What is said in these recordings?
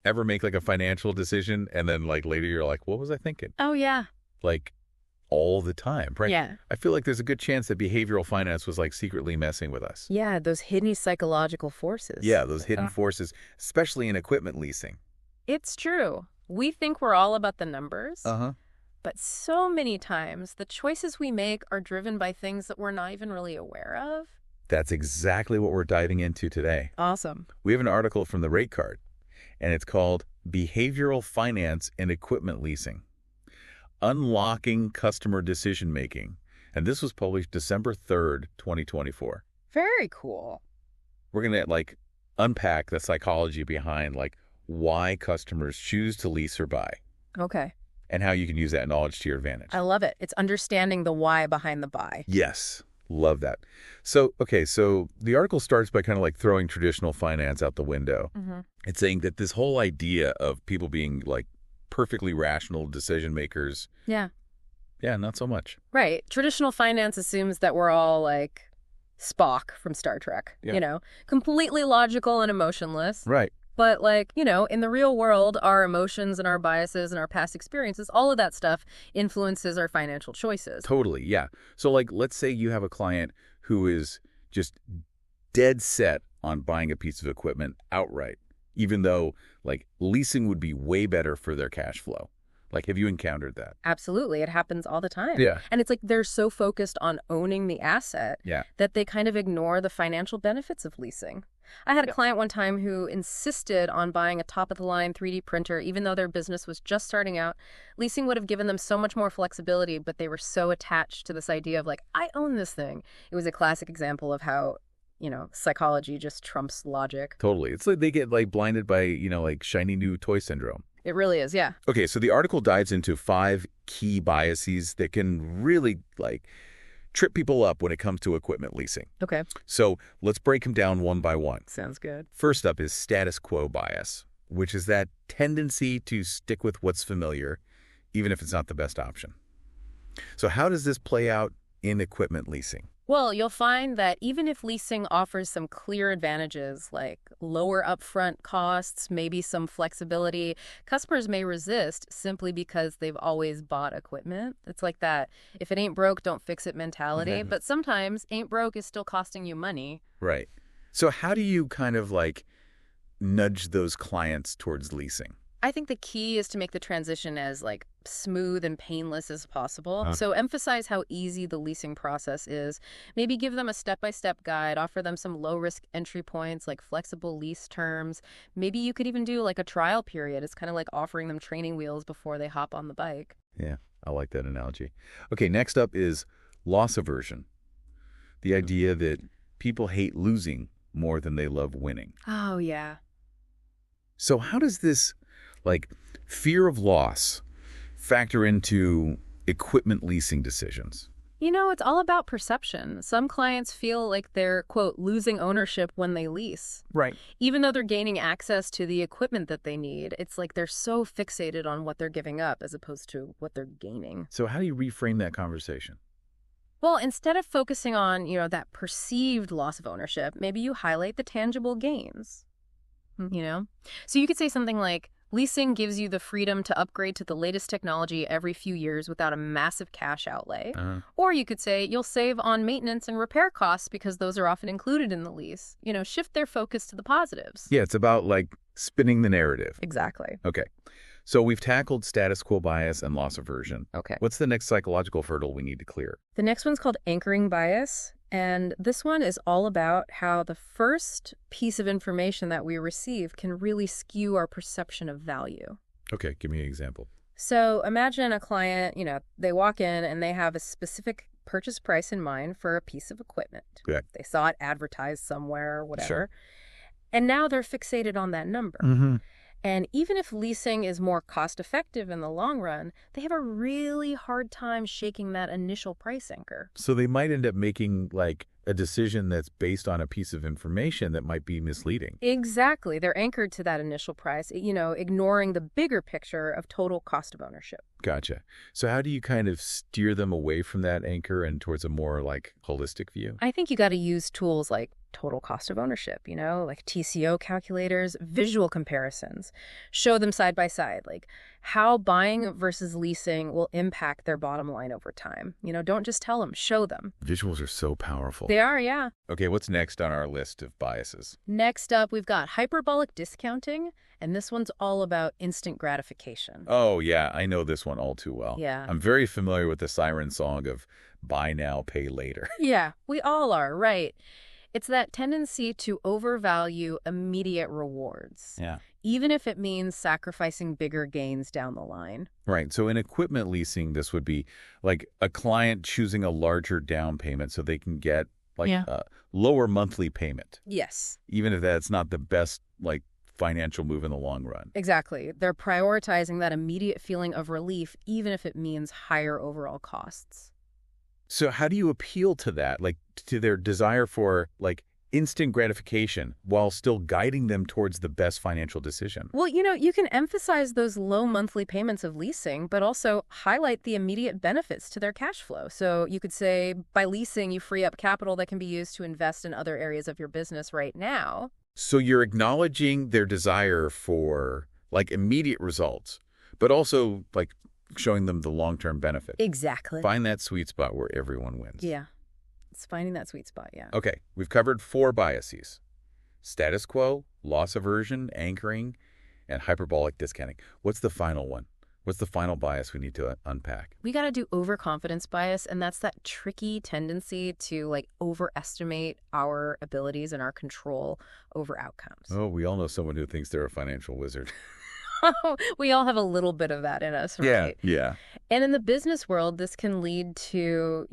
Ever make like a financial decision and then like later you're like, what was I thinking? Oh, yeah. Like all the time, right? Yeah. I feel like there's a good chance that behavioral finance was like secretly messing with us. Yeah, those hidden psychological forces. Yeah, those hidden forces, especially in equipment leasing. It's true. We think we're all about the numbers, Uh-huh. but so many times the choices we make are driven by things that we're not even really aware of. That's exactly what we're diving into today. Awesome. We have an article from the Rate Card, and it's called Behavioral Finance and Equipment Leasing: Unlocking Customer Decision Making. And this was published December 3rd, 2024. Very cool. We're going to like unpack the psychology behind like why customers choose to lease or buy Okay. and how you can use that knowledge to your advantage. I love it. It's understanding the why behind the buy. Yes, love that. So the article starts by kind of like throwing traditional finance out the window. Mm-hmm. It's saying that this whole idea of people being like perfectly rational decision makers, Yeah. yeah, not so much. Right. Traditional finance assumes that we're all like Spock from Star Trek, Yeah. Completely logical and emotionless. Right. But like, in the real world, our emotions and our biases and our past experiences, all of that stuff influences our financial choices. Totally, yeah. So like, let's say you have a client who is just dead set on buying a piece of equipment outright, even though like leasing would be way better for their cash flow. Like, have you encountered that? Absolutely. It happens all the time. Yeah. And it's like they're so focused on owning the asset Yeah. that they kind of ignore the financial benefits of leasing. I had a client one time who insisted on buying a top-of-the-line 3D printer, even though their business was just starting out. Leasing would have given them so much more flexibility, but they were so attached to this idea of like, I own this thing. It was a classic example of how, psychology just trumps logic. Totally. It's like they get like blinded by, like shiny new toy syndrome. It really is, yeah. Okay, so the article dives into 5 key biases that can really like trip people up when it comes to equipment leasing. Okay. So let's break them down one by one. Sounds good. First up is status quo bias, which is that tendency to stick with what's familiar, even if it's not the best option. So how does this play out in equipment leasing? Well, you'll find that even if leasing offers some clear advantages like lower upfront costs, maybe some flexibility, customers may resist simply because they've always bought equipment. It's like that if it ain't broke, don't fix it mentality. But sometimes ain't broke is still costing you money. Right. So how do you kind of like nudge those clients towards leasing? I think the key is to make the transition as like smooth and painless as possible. So emphasize how easy the leasing process is. Maybe give them a step-by-step guide, offer them some low-risk entry points like flexible lease terms. Maybe you could even do like a trial period. It's kind of like offering them training wheels before they hop on the bike. Yeah, I like that analogy. Okay, next up is loss aversion. The idea that people hate losing more than they love winning. Oh, yeah. So how does this like fear of loss factor into equipment leasing decisions? It's all about perception. Some clients feel like they're, quote, losing ownership when they lease. Right. Even though they're gaining access to the equipment that they need, it's like they're so fixated on what they're giving up as opposed to what they're gaining. So how do you reframe that conversation? Well, instead of focusing on, that perceived loss of ownership, maybe you highlight the tangible gains, So you could say something like, leasing gives you the freedom to upgrade to the latest technology every few years without a massive cash outlay. Or you could say you'll save on maintenance and repair costs because those are often included in the lease. Shift their focus to the positives. Yeah, it's about like spinning the narrative. Exactly. Okay. So we've tackled status quo bias and loss aversion. Okay. What's the next psychological hurdle we need to clear? The next one's called anchoring bias. And this one is all about how the first piece of information that we receive can really skew our perception of value. Okay, give me an example. So imagine a client, they walk in and they have a specific purchase price in mind for a piece of equipment. Yeah. They saw it advertised somewhere or whatever. Sure. And now they're fixated on that number. And even if leasing is more cost-effective in the long run, they have a really hard time shaking that initial price anchor. So they might end up making like a decision that's based on a piece of information that might be misleading. Exactly. They're anchored to that initial price, ignoring the bigger picture of total cost of ownership. Gotcha. So how do you kind of steer them away from that anchor and towards a more like holistic view? I think you got to use tools like total cost of ownership, like TCO calculators, visual comparisons. Show them side by side, like how buying versus leasing will impact their bottom line over time. Don't just tell them, show them. Visuals are so powerful. They are, yeah. Okay, what's next on our list of biases? Next up, we've got hyperbolic discounting, and this one's all about instant gratification. Oh, yeah, I know this one all too well. Yeah. I'm very familiar with the siren song of buy now, pay later. Yeah, we all are, right? It's that tendency to overvalue immediate rewards. Yeah. Even if it means sacrificing bigger gains down the line. Right. So in equipment leasing, this would be like a client choosing a larger down payment so they can get like a lower monthly payment. Yes. Even if that's not the best like financial move in the long run. Exactly. They're prioritizing that immediate feeling of relief, even if it means higher overall costs. So how do you appeal to that, like to their desire for like instant gratification while still guiding them towards the best financial decision? Well, you can emphasize those low monthly payments of leasing, but also highlight the immediate benefits to their cash flow. So you could say, by leasing, you free up capital that can be used to invest in other areas of your business right now. So you're acknowledging their desire for like immediate results, but also like showing them the long-term benefit. Exactly. Find that sweet spot where everyone wins. Yeah. It's finding that sweet spot, yeah. Okay, we've covered 4 biases: status quo, loss aversion, anchoring, and hyperbolic discounting. What's the final one? What's the final bias we need to unpack? We got to do overconfidence bias, and that's that tricky tendency to like overestimate our abilities and our control over outcomes. Oh, we all know someone who thinks they're a financial wizard. We all have a little bit of that in us, right? Yeah. And in the business world, this can lead to,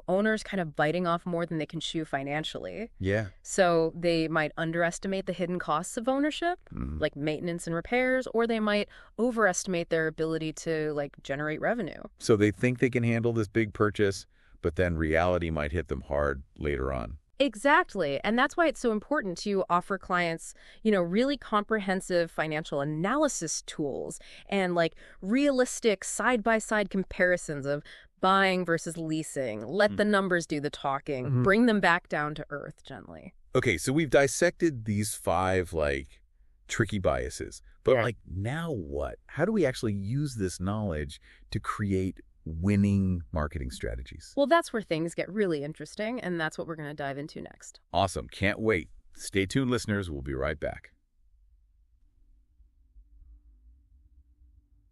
owners kind of biting off more than they can chew financially. Yeah. So they might underestimate the hidden costs of ownership, like maintenance and repairs, or they might overestimate their ability to like generate revenue. So they think they can handle this big purchase, but then reality might hit them hard later on. Exactly. And that's why it's so important to offer clients, really comprehensive financial analysis tools and like realistic side-by-side comparisons of buying versus leasing. Let the numbers do the talking. Bring them back down to earth gently. Okay, so we've dissected these 5 like tricky biases, but Yeah. like now what? How do we actually use this knowledge to create winning marketing strategies? Well, that's where things get really interesting, and that's what we're going to dive into next. Awesome. Can't wait. Stay tuned, listeners. We'll be right back.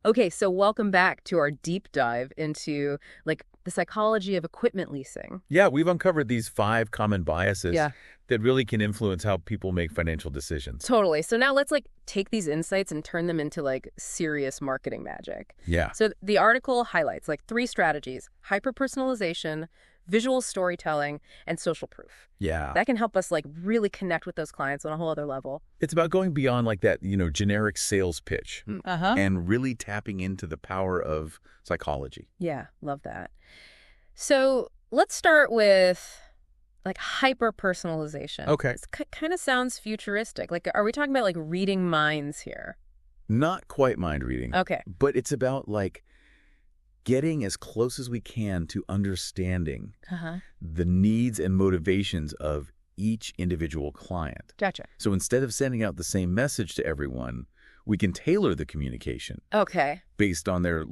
Okay, so welcome back to our deep dive into like the psychology of equipment leasing. Yeah, we've uncovered these 5 common biases Yeah. that really can influence how people make financial decisions. Totally. So now let's like take these insights and turn them into like serious marketing magic. Yeah. So the article highlights like 3 strategies: hyper-personalization, visual storytelling, and social proof. Yeah. That can help us like really connect with those clients on a whole other level. It's about going beyond like that, generic sales pitch Uh-huh. and really tapping into the power of psychology. Yeah, love that. So let's start with like hyper-personalization. Okay. It kind of sounds futuristic. Like, are we talking about like reading minds here? Not quite mind reading, Okay. but it's about like getting as close as we can to understanding Uh-huh. the needs and motivations of each individual client. Gotcha. So instead of sending out the same message to everyone, we can tailor the communication Okay. based on their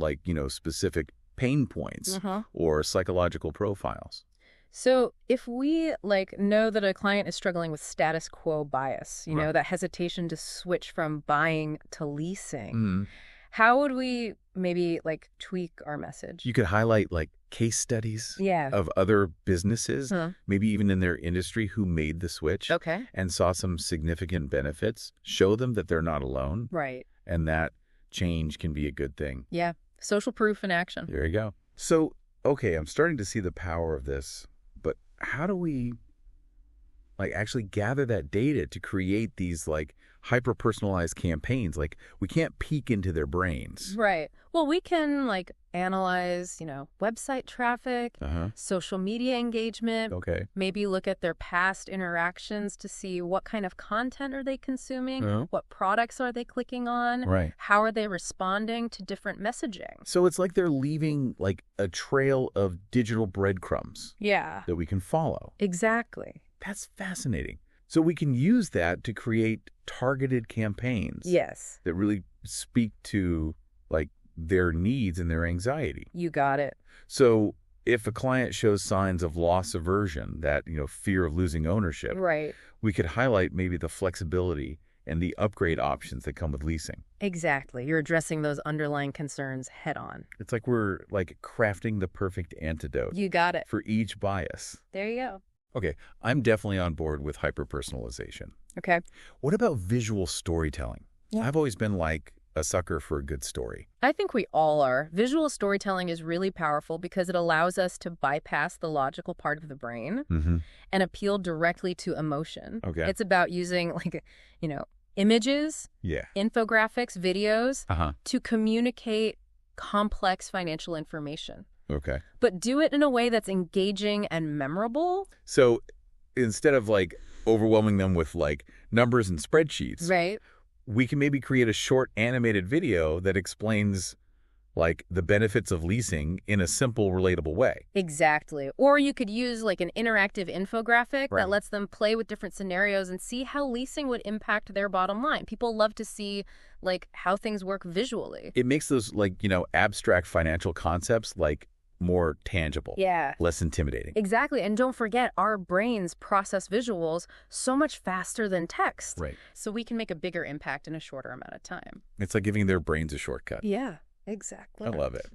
specific pain points Uh-huh. or psychological profiles. So if we like know that a client is struggling with status quo bias, Right. that hesitation to switch from buying to leasing, Mhm. how would we maybe like tweak our message? You could highlight like case studies Yeah. of other businesses, Huh. maybe even in their industry, who made the switch Okay. and saw some significant benefits. Show them that they're not alone Right. and that change can be a good thing. Yeah. Social proof in action. There you go. So, okay, I'm starting to see the power of this, but how do we like actually gather that data to create these like hyper-personalized campaigns? Like we can't peek into their brains. Right. Well, we can like analyze, website traffic, Uh-huh. social media engagement, Okay. maybe look at their past interactions to see what kind of content are they consuming, Uh-huh. what products are they clicking on, Right. how are they responding to different messaging. So it's like they're leaving like a trail of digital breadcrumbs Yeah. that we can follow. Exactly. That's fascinating. So we can use that to create targeted campaigns. Yes. That really speak to like their needs and their anxiety. You got it. So if a client shows signs of loss aversion, that, fear of losing ownership, Right. we could highlight maybe the flexibility and the upgrade options that come with leasing. Exactly. You're addressing those underlying concerns head on. It's like we're like crafting the perfect antidote You got it. for each bias. There you go. Okay, I'm definitely on board with hyper-personalization. Okay. What about visual storytelling? Yeah. I've always been like a sucker for a good story. I think we all are. Visual storytelling is really powerful because it allows us to bypass the logical part of the brain Mm-hmm. and appeal directly to emotion. Okay. It's about using images, Yeah. infographics, videos Uh-huh. to communicate complex financial information. Okay. But do it in a way that's engaging and memorable. So instead of like overwhelming them with like numbers and spreadsheets, Right. we can maybe create a short animated video that explains like the benefits of leasing in a simple, relatable way. Exactly. Or you could use like an interactive infographic Right. that lets them play with different scenarios and see how leasing would impact their bottom line. People love to see like how things work visually. It makes those like, abstract financial concepts like more tangible, Yeah. less intimidating. Exactly. And don't forget, our brains process visuals so much faster than text. Right. So we can make a bigger impact in a shorter amount of time. It's like giving their brains a shortcut. Yeah, exactly. I love it.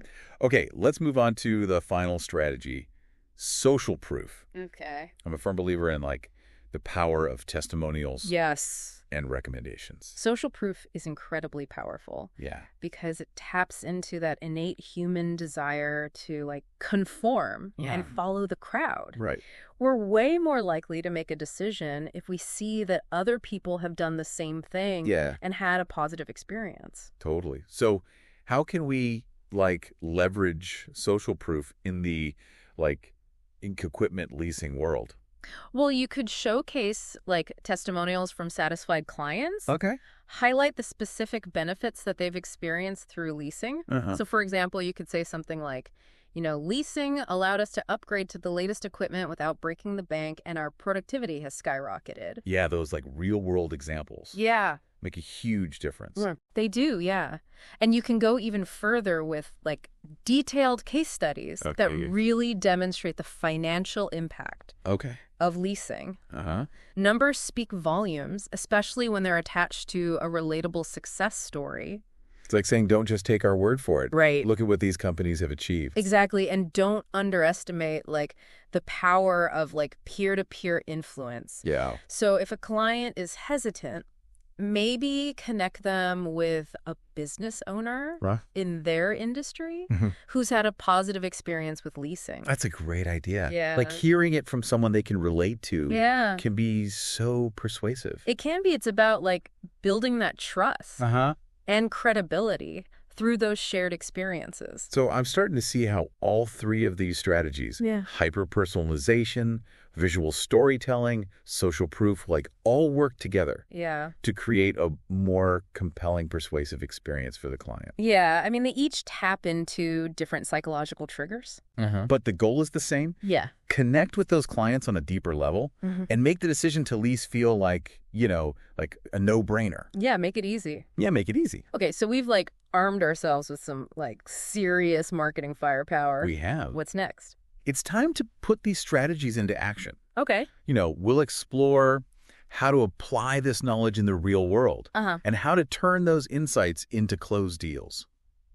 Okay, let's move on to the final strategy, social proof. Okay. I'm a firm believer in like the power of testimonials Yes. and recommendations. Social proof is incredibly powerful Yeah. because it taps into that innate human desire to like conform Yeah. and follow the crowd. Right. We're way more likely to make a decision if we see that other people have done the same thing Yeah, and had a positive experience. totally. So how can we like leverage social proof in the like equipment leasing world? Well, you could showcase like testimonials from satisfied clients, Okay. highlight the specific benefits that they've experienced through leasing. Uh-huh. So, for example, you could say something like, leasing allowed us to upgrade to the latest equipment without breaking the bank, and our productivity has skyrocketed. Yeah, those like real world examples Yeah, make a huge difference. they do, yeah. And you can go even further with like detailed case studies that Okay. really demonstrate the financial impact Okay. of leasing. Uh-huh. Numbers speak volumes, especially when they're attached to a relatable success story. It's like saying, don't just take our word for it. Right. Look at what these companies have achieved. Exactly. And don't underestimate like the power of like peer-to-peer influence. Yeah. So if a client is hesitant, maybe connect them with a business owner Right. in their industry Mhm. who's had a positive experience with leasing. That's a great idea. Yeah. Like hearing it from someone they can relate to Yeah. can be so persuasive. It can be. It's about like building that trust Uh-huh. and credibility through those shared experiences. So I'm starting to see how all three of these strategies, Yeah. hyper-personalization, visual storytelling, social proof, like all work together Yeah. to create a more compelling, persuasive experience for the client. Yeah. I mean, they each tap into different psychological triggers. But the goal is the same. Yeah. Connect with those clients on a deeper level Mhm. and make the decision to lease feel like, like a no-brainer. Yeah. Make it easy. Yeah, make it easy. Okay. So we've like armed ourselves with some like serious marketing firepower. We have. What's next? It's time to put these strategies into action. Okay. We'll explore how to apply this knowledge in the real world Uh-huh. and how to turn those insights into closed deals.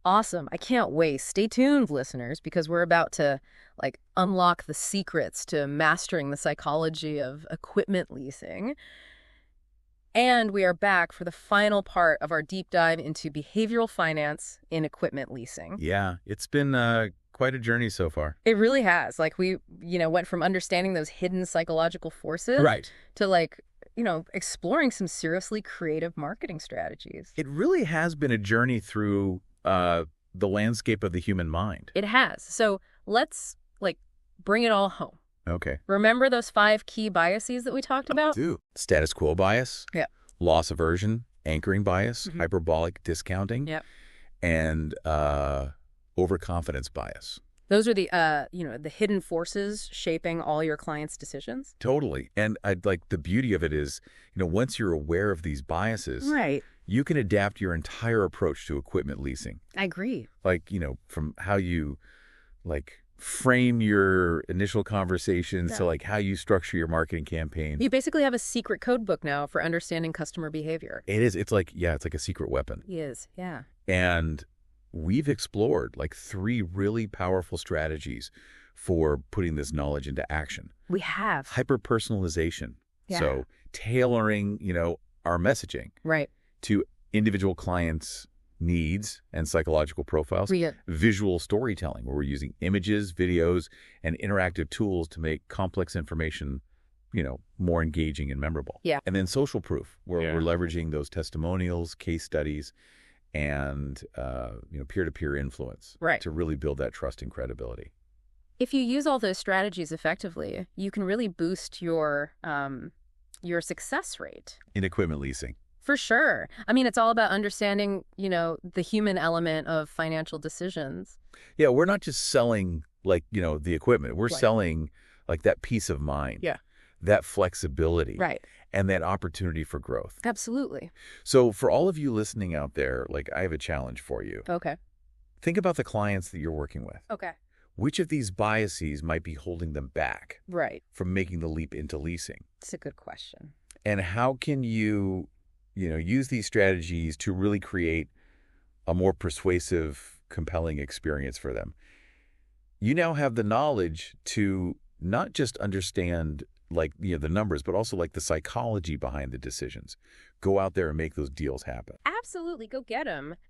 Awesome. I can't wait. Stay tuned, listeners, because we're about to like unlock the secrets to mastering the psychology of equipment leasing. And we are back for the final part of our deep dive into behavioral finance in equipment leasing. Yeah, it's been quite a journey so far. It really has. Like we, went from understanding those hidden psychological forces to like, exploring some seriously creative marketing strategies. It really has been a journey through the landscape of the human mind. It has. So let's like bring it all home. Okay. Remember those 5 key biases that we talked about? Status quo bias. Yeah. Loss aversion, anchoring bias, Mhm. hyperbolic discounting. Yep. And overconfidence bias. Those are the, the hidden forces shaping all your clients' decisions. Totally. And I'd like the beauty of it is, once you're aware of these biases, Right. you can adapt your entire approach to equipment leasing. I agree. Like, from how you frame your initial conversations to how you structure your marketing campaign. You basically have a secret code book now for understanding customer behavior. It is. It's like a secret weapon. It is, yeah. And we've explored 3 really powerful strategies for putting this knowledge into action. We have. Hyper-personalization. Yeah. So tailoring, our messaging Right. to individual clients' needs and psychological profiles. Visual storytelling, where we're using images, videos, and interactive tools to make complex information, more engaging and memorable. Yeah. And then social proof, where we're leveraging those testimonials, case studies, and peer-to-peer influence to really build that trust and credibility. If you use all those strategies effectively, you can really boost your success rate. In equipment leasing. For sure. I mean, it's all about understanding, the human element of financial decisions. Yeah, we're not just selling the equipment. We're selling that peace of mind. Yeah. That flexibility. Right. And that opportunity for growth. Absolutely. So for all of you listening out there, I have a challenge for you. Okay. Think about the clients that you're working with. Okay. Which of these biases might be holding them back from making the leap into leasing? It's a good question. And how can you, use these strategies to really create a more persuasive, compelling experience for them? You now have the knowledge to not just understand the numbers, but also the psychology behind the decisions. Go out there and make those deals happen. Absolutely. Go get them.